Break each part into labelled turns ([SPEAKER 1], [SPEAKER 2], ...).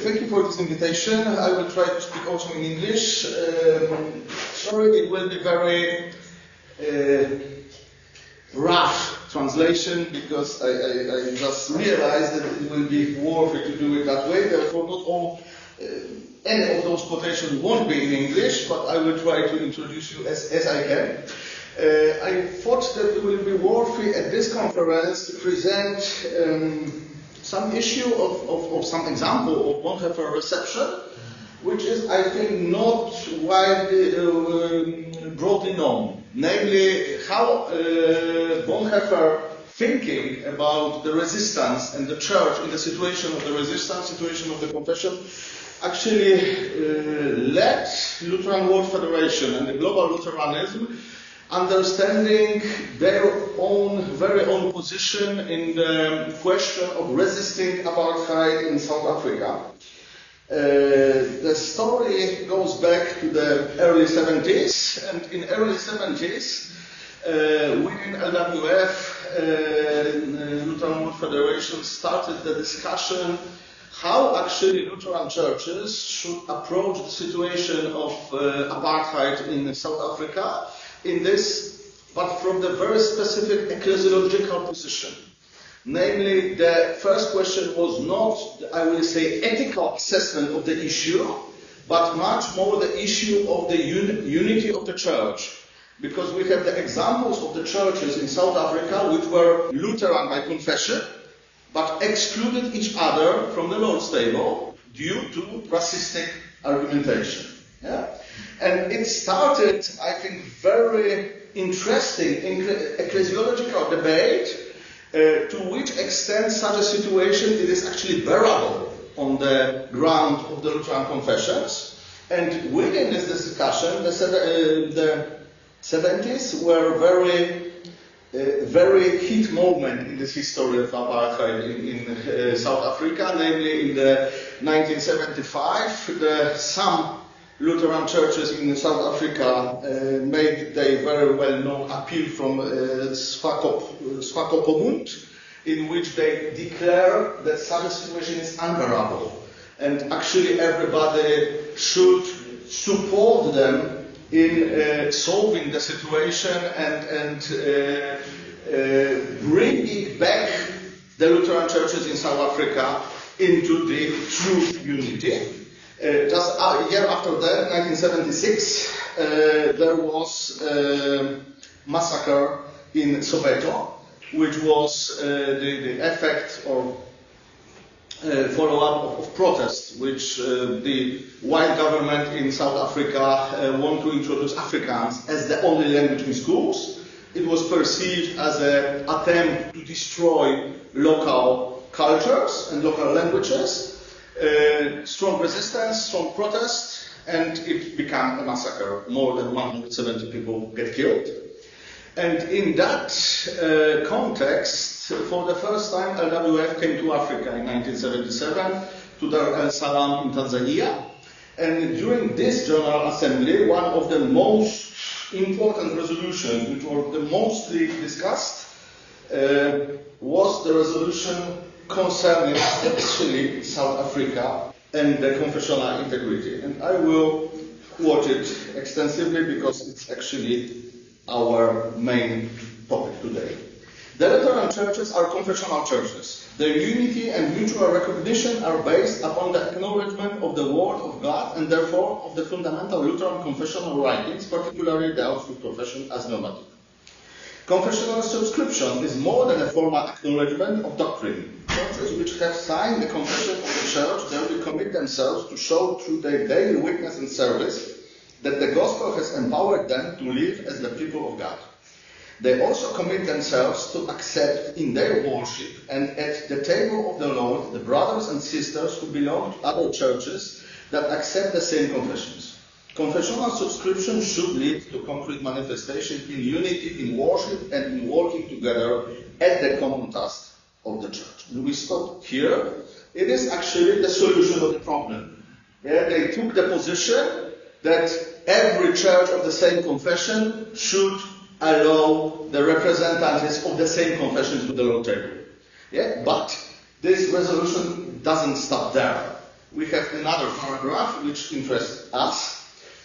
[SPEAKER 1] Thank you for this invitation. I will try to speak also in English. Sorry, it will be very rough translation because I just realized that it will be worth it to do it that way. Therefore, not all any of those quotations won't be in English, but I will try to introduce you as I can. I thought that it will be worthy at this conference to present some issue of some example of Bonhoeffer reception, which is, I think, not widely broadly known. Namely, how Bonhoeffer thinking about the resistance and the church in the situation of the resistance, situation of the confession, actually led Lutheran World Federation and the global Lutheranism understanding their own, very own position in the question of resisting apartheid in South Africa. The story goes back to the early 70s, and in early 70s, within LWF, Lutheran World Federation started the discussion how actually Lutheran churches should approach the situation of apartheid in South Africa in this, but from the very specific ecclesiological position. Namely, the first question was not, I will say, ethical assessment of the issue, but much more the issue of the unity of the church. Because we have the examples of the churches in South Africa which were Lutheran by confession, but excluded each other from the Lord's table due to racistic argumentation. Yeah? And it started, I think, very interesting ecclesiological debate to which extent such a situation it is actually bearable on the ground of the Lutheran confessions. And within this discussion, the 70s were very heat moment in this history of apartheid in South Africa. Namely, in the 1975, some Lutheran churches in South Africa made their very well-known appeal from Swakopmund, in which they declare that such a situation is unbearable, and actually everybody should support them in solving the situation and bringing back the Lutheran churches in South Africa into the true unity. Just a year after that, 1976, there was a massacre in Soweto, which was the effect or follow-up of protests, which the white government in South Africa want to introduce Afrikaans as the only language in schools. It was perceived as an attempt to destroy local cultures and local languages. Strong resistance, strong protest, and it became a massacre. More than 170 people get killed. And in that context, for the first time, LWF came to Africa in 1977, to Dar es Salaam in Tanzania. And during this General Assembly, one of the most important resolutions, which were the mostly discussed, was the resolution concerning especially South Africa and the confessional integrity. And I will quote it extensively because it's actually our main topic today. The Lutheran churches are confessional churches. Their unity and mutual recognition are based upon the acknowledgement of the Word of God and therefore of the fundamental Lutheran confessional writings, particularly the Augsburg Confession as normative. Confessional subscription is more than a formal acknowledgement of doctrine. Churches which have signed the confession of the Church thereby commit themselves to show through their daily witness and service that the Gospel has empowered them to live as the people of God. They also commit themselves to accept in their worship and at the table of the Lord the brothers and sisters who belong to other churches that accept the same confessions. Confessional subscription should lead to concrete manifestation in unity, in worship, and in working together at the common task of the church. And we stop here. It is actually the solution of the problem. Yeah, they took the position that every church of the same confession should allow the representatives of the same confession to the Lord's table. Yeah? But this resolution doesn't stop there. we have another paragraph which interests us.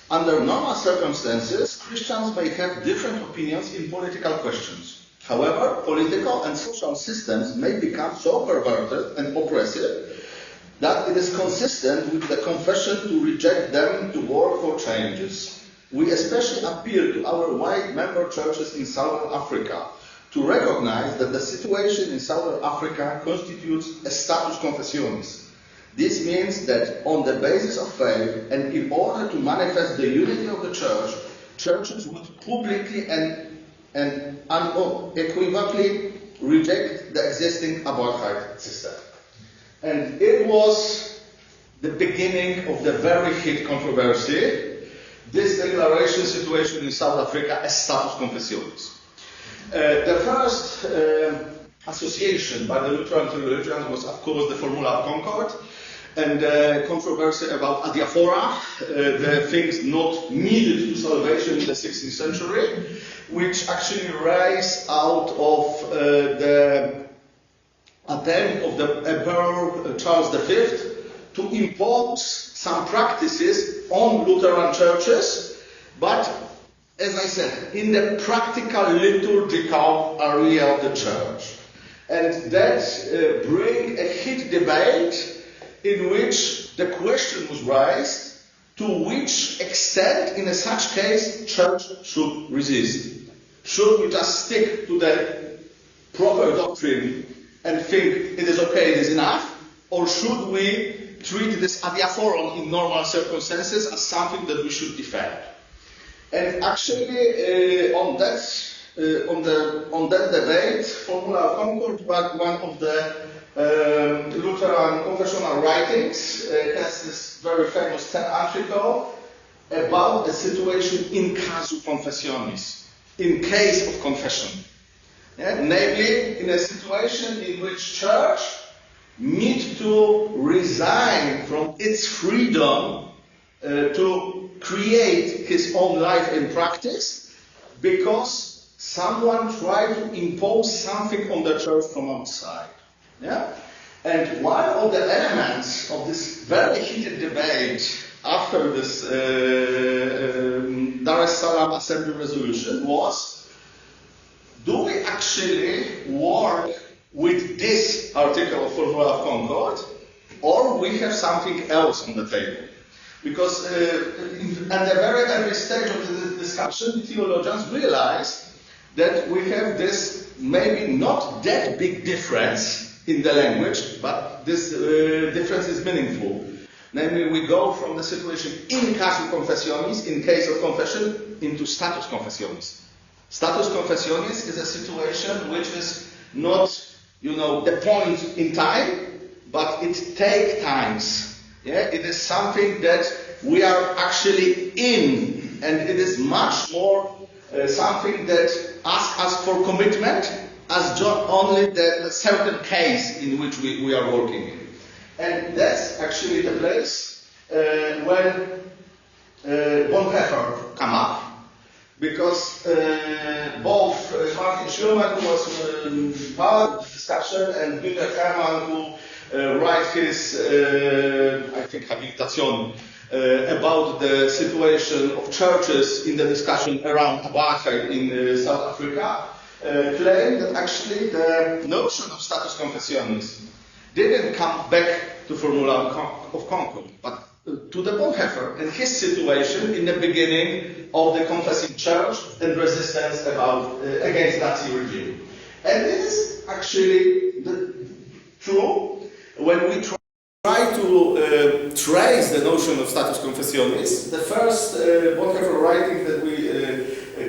[SPEAKER 1] Under normal circumstances, Christians may have different opinions in political questions. However, political and social systems may become so perverted and oppressive that it is consistent with the confession to reject them to work for changes. We especially appeal to our white member churches in Southern Africa to recognize that the situation in Southern Africa constitutes a status confessionis. This means that on the basis of faith and in order to manifest the unity of the church, churches would publicly and unequivocally reject the existing apartheid system. And it was the beginning of the very heated controversy, this declaration situation in South Africa as status confessionis. The first association by the Lutheran theologians was, of course, the Formula of Concord, and the controversy about adiaphora, the things not needed to salvation in the 16th century, which actually rise out of the attempt of the Emperor Charles V to impose some practices on Lutheran churches, but as I said, in the practical liturgical area of the church. And that bring a heated debate in which the question was raised to which extent, in such case, church should resist. Should we just stick to the proper doctrine and think it is okay, it is enough? Or should we treat this adiaphoron in normal circumstances as something that we should defend? And actually, on that debate, Formula of Concord, one of the Lutheran confessional writings, has this very famous 10 article about the situation in casu confessionis, in case of confession. Yeah? Namely, in a situation in which church need to resign from its freedom to create his own life in practice because someone tried to impose something on the church from outside. Yeah? And one of the elements of this very heated debate after this Dar es Salaam Assembly resolution was, do we actually work with this article of Formula of Concord, or we have something else on the table? Because at the very early stage of the discussion, the theologians realized that we have this maybe not that big difference in the language, but this difference is meaningful. Namely, we go from the situation in casu confessionis, in case of confession, into status confessionis. Status confessionis is a situation which is not, the point in time, but it takes times. Yeah? It is something that we are actually in, and it is much more something that asks us for commitment as only the certain case in which we are working in. And that's actually the place when Bonhoeffer come up, because both Martin Schulman, who was part of the discussion, and Günter Hermann, who write his, I think, habilitation about the situation of churches in the discussion around apartheid in South Africa, claim that actually the notion of status confessionis didn't come back to Formula of Concord, but to the Bonhoeffer and his situation in the beginning of the confessing church and resistance against Nazi regime. And it is actually true when we try to trace the notion of status confessionis. The first Bonhoeffer writing that we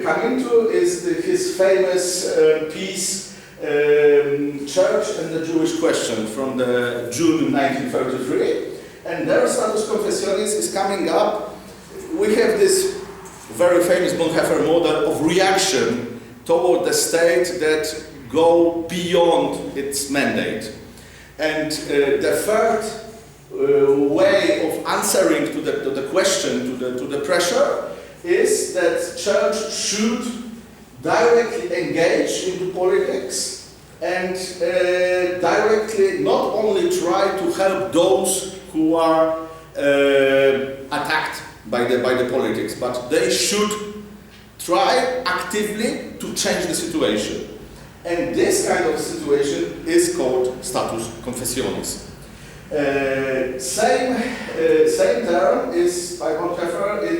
[SPEAKER 1] come into is his famous piece, Church and the Jewish Question, from the June 1933. And their status confessionis is coming up. We have this very famous Bonhoeffer model of reaction toward the state that go beyond its mandate. And the third way of answering to the question, to the pressure, is that church should directly engage into politics and directly not only try to help those
[SPEAKER 2] who are attacked by the politics, but they should try actively to change the situation. And this kind of situation is called status confessionis. Same term is by Bonhoeffer in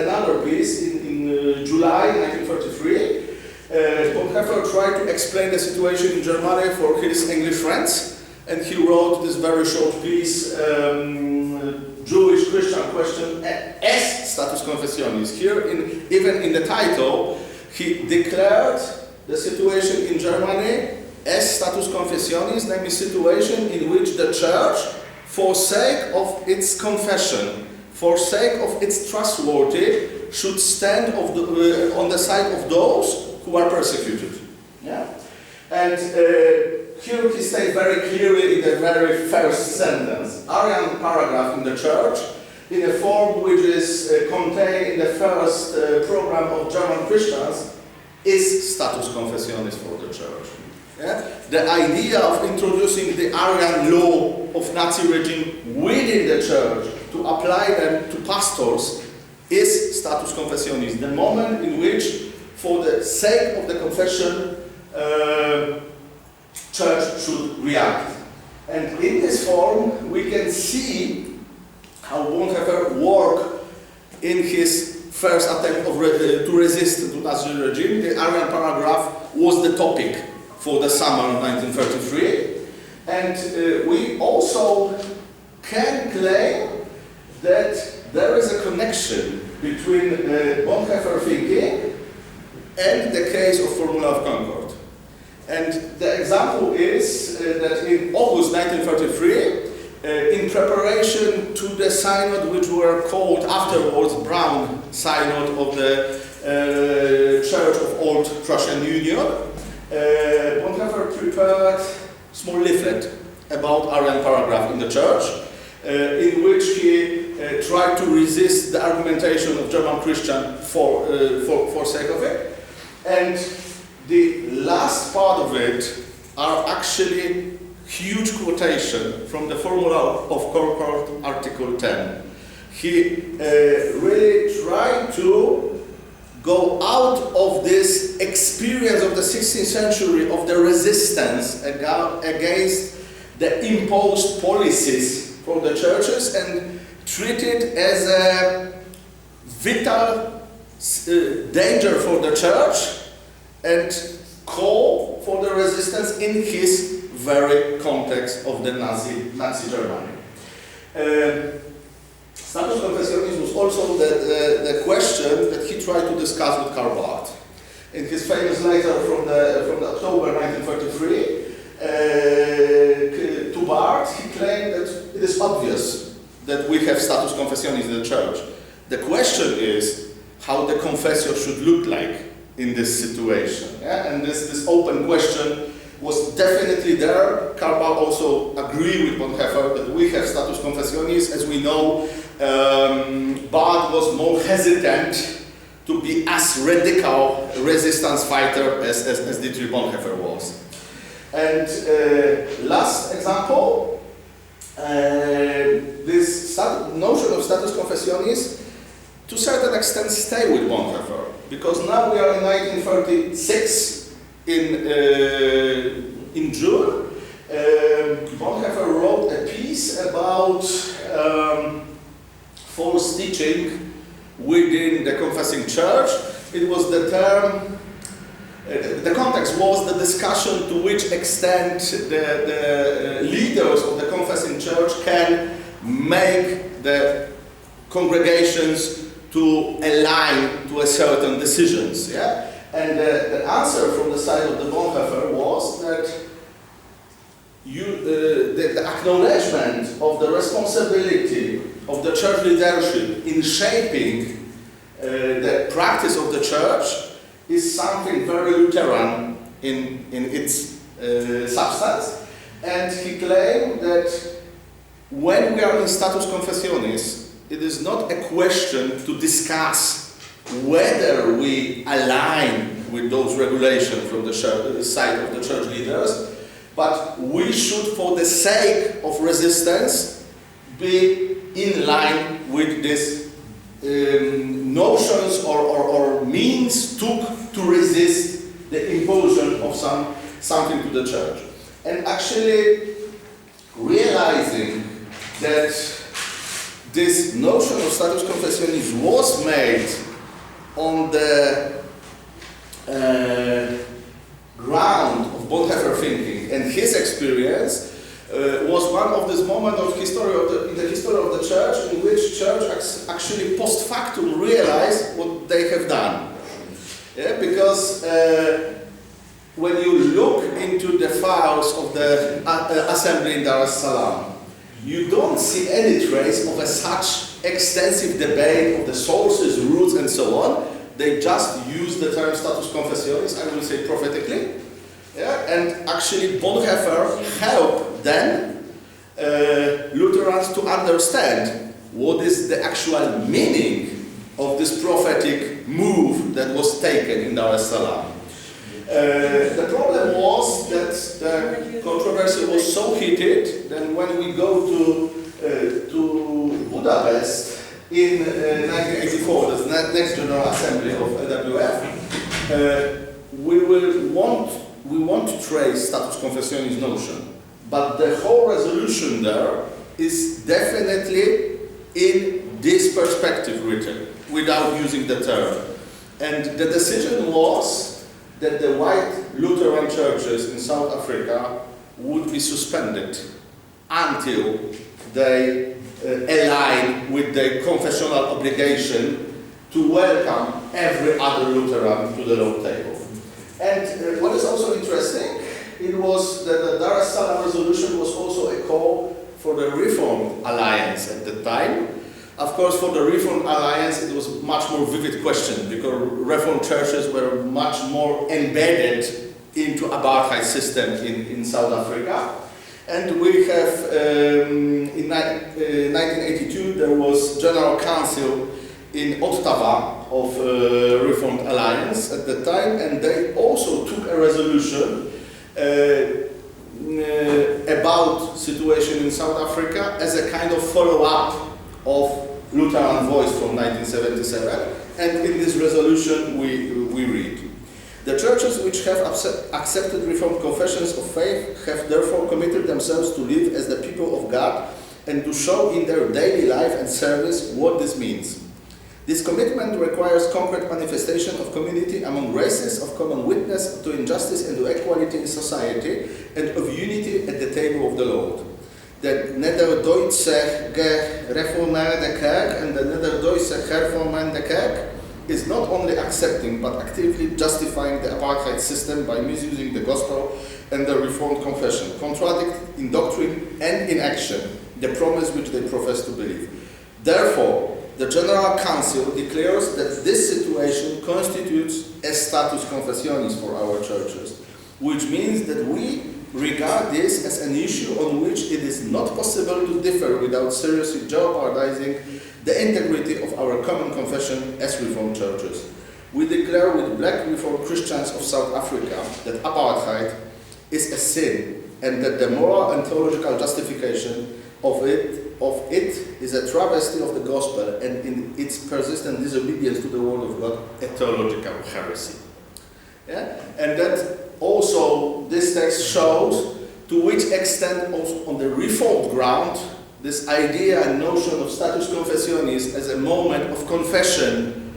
[SPEAKER 2] another piece in July 1933. Bonhoeffer tried to explain the situation in Germany for his English friends, and he wrote this very short piece, Jewish Christian question as status confessionis. Here, even in the title, he declared the situation in Germany as status confessionis, namely situation in which the church, for sake of its confession, for sake of its trustworthy, should stand on the side of those who are persecuted. Yeah? And here he states very clearly in the very first sentence, Arian paragraph in the church, in a form which is contained in the first program of German Christians, is status confessionis for the church. Yeah? The idea of introducing the Arian law of Nazi regime within the church to apply them to pastors is status confessionis, the moment in which, for the sake of the confession, church should react. And in this form, we can see how Bonhoeffer worked in his first attempt to resist the Nazi regime. The Arian paragraph was the topic for the summer of 1933. And we also can claim that there is a connection between Bonhoeffer thinking and the case of Formula of Concord. And the example is that in August 1933, in preparation to the synod which were called afterwards Brown Synod of the Church of Old Prussian Union, Bonhoeffer prepared a small leaflet about Arian paragraph in the church, in which he tried to resist the argumentation of German Christian for sake of it. And the last part of it are actually huge quotation from the Formula of Concord, Article 10. He really tried to go out of this experience of the 16th century of the resistance against the imposed policies from the churches and treat it as a vital danger for the church and call for the resistance in his very context of the Nazi Germany. Status confessionis was also the question that he tried to discuss with Karl Barth. In his famous letter from the October 1933 to Barth, he claimed that it is obvious that we have status confessionis in the church. The question is how the confessor should look like in this situation. Yeah? And this open question was definitely there. Karl Barth also agreed with Bonhoeffer that we have status confessionis. As we know, Barth was more hesitant to be as radical resistance fighter as Dietrich Bonhoeffer was. And last example, this notion of status confessionis to a certain extent stay with Bonhoeffer, because now we are in 1936 in June. Bonhoeffer wrote a piece about false teaching within the confessing church. It was the term, the context was the discussion to which extent the leaders of the confessing church can make the congregations to align to a certain decisions. Yeah? And the answer from the side of the Bonhoeffer was that the acknowledgement of the responsibility of the church leadership in shaping the practice of the church is something very Lutheran in its substance. And he claimed that when we are in status confessionis, it is not a question to discuss whether we align with those regulations from the side of the church leaders, but we should, for the sake of resistance, be in line with these notions or means took to resist the imposition of something to the church. And actually realizing that this notion of status confessionis was made on the ground of Bonhoeffer thinking and his experience, was one of these moments of in the history of the church in which church actually post factum realized what they have done. Yeah, because when you look into the files of the assembly in Dar es Salaam, you don't see any trace of such extensive debate of the sources, roots, and so on. They just use the term status confessionis, I will say prophetically. Yeah? And actually Bonhoeffer helped then Lutherans to understand what is the actual meaning of this prophetic move that was taken in Dar es Salaam. The problem was that the controversy was so heated that when we go to Budapest in 1984, the next General Assembly of LWF, we want to trace status confessionis notion, but the whole resolution there is definitely in this perspective written, without using the term. And the decision was that the white Lutheran churches in South Africa would be suspended until they align with the confessional obligation to welcome every other Lutheran to the Lord's table. And what is also interesting, it was that the Dar es Salaam resolution was also a call for the Reformed Alliance at the time. Of course, for the Reformed Alliance, it was a much more vivid question because Reformed churches were much more embedded into apartheid system in South Africa. And we have, in 1982, there was General Council in Ottawa of Reformed Alliance at the time, and they also took a resolution about situation in South Africa as a kind of follow-up of Lutheran Voice from 1977, and in this resolution we read: the churches which have accepted Reformed confessions of faith have therefore committed themselves to live as the people of God and to show in their daily life and service what this means. This commitment requires concrete manifestation of community among races, of common witness to injustice and to equality in society, and of unity at the table of the Lord. The Nederdeutsche Gereformeerde Kerk and the Nederdeutsche Hervormende Kerk is not only accepting but actively justifying the apartheid system by misusing the gospel and the Reformed confession, contradict in doctrine and in action the promise which they profess to believe. Therefore, the General Council declares that this situation constitutes a status confessionis for our churches, which means that we regard this as an issue on which it is not possible to differ without seriously jeopardizing the integrity of our common confession as Reformed churches. We declare with black Reformed Christians of South Africa that apartheid is a sin and that the moral and theological justification of it is a travesty of the gospel and in its persistent disobedience to the word of God, a theological heresy. Yeah? And that also this text shows to which extent also on the Reformed ground this idea and notion of status confessionis as a moment of confession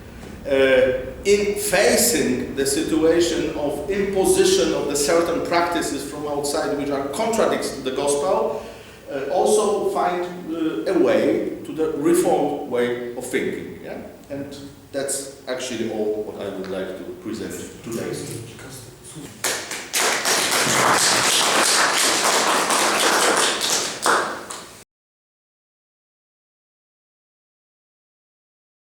[SPEAKER 2] in facing the situation of imposition of the certain practices from outside which are contradicts to the gospel, also find a way to the Reformed way of thinking. Yeah? And that's actually all what I would like to present today.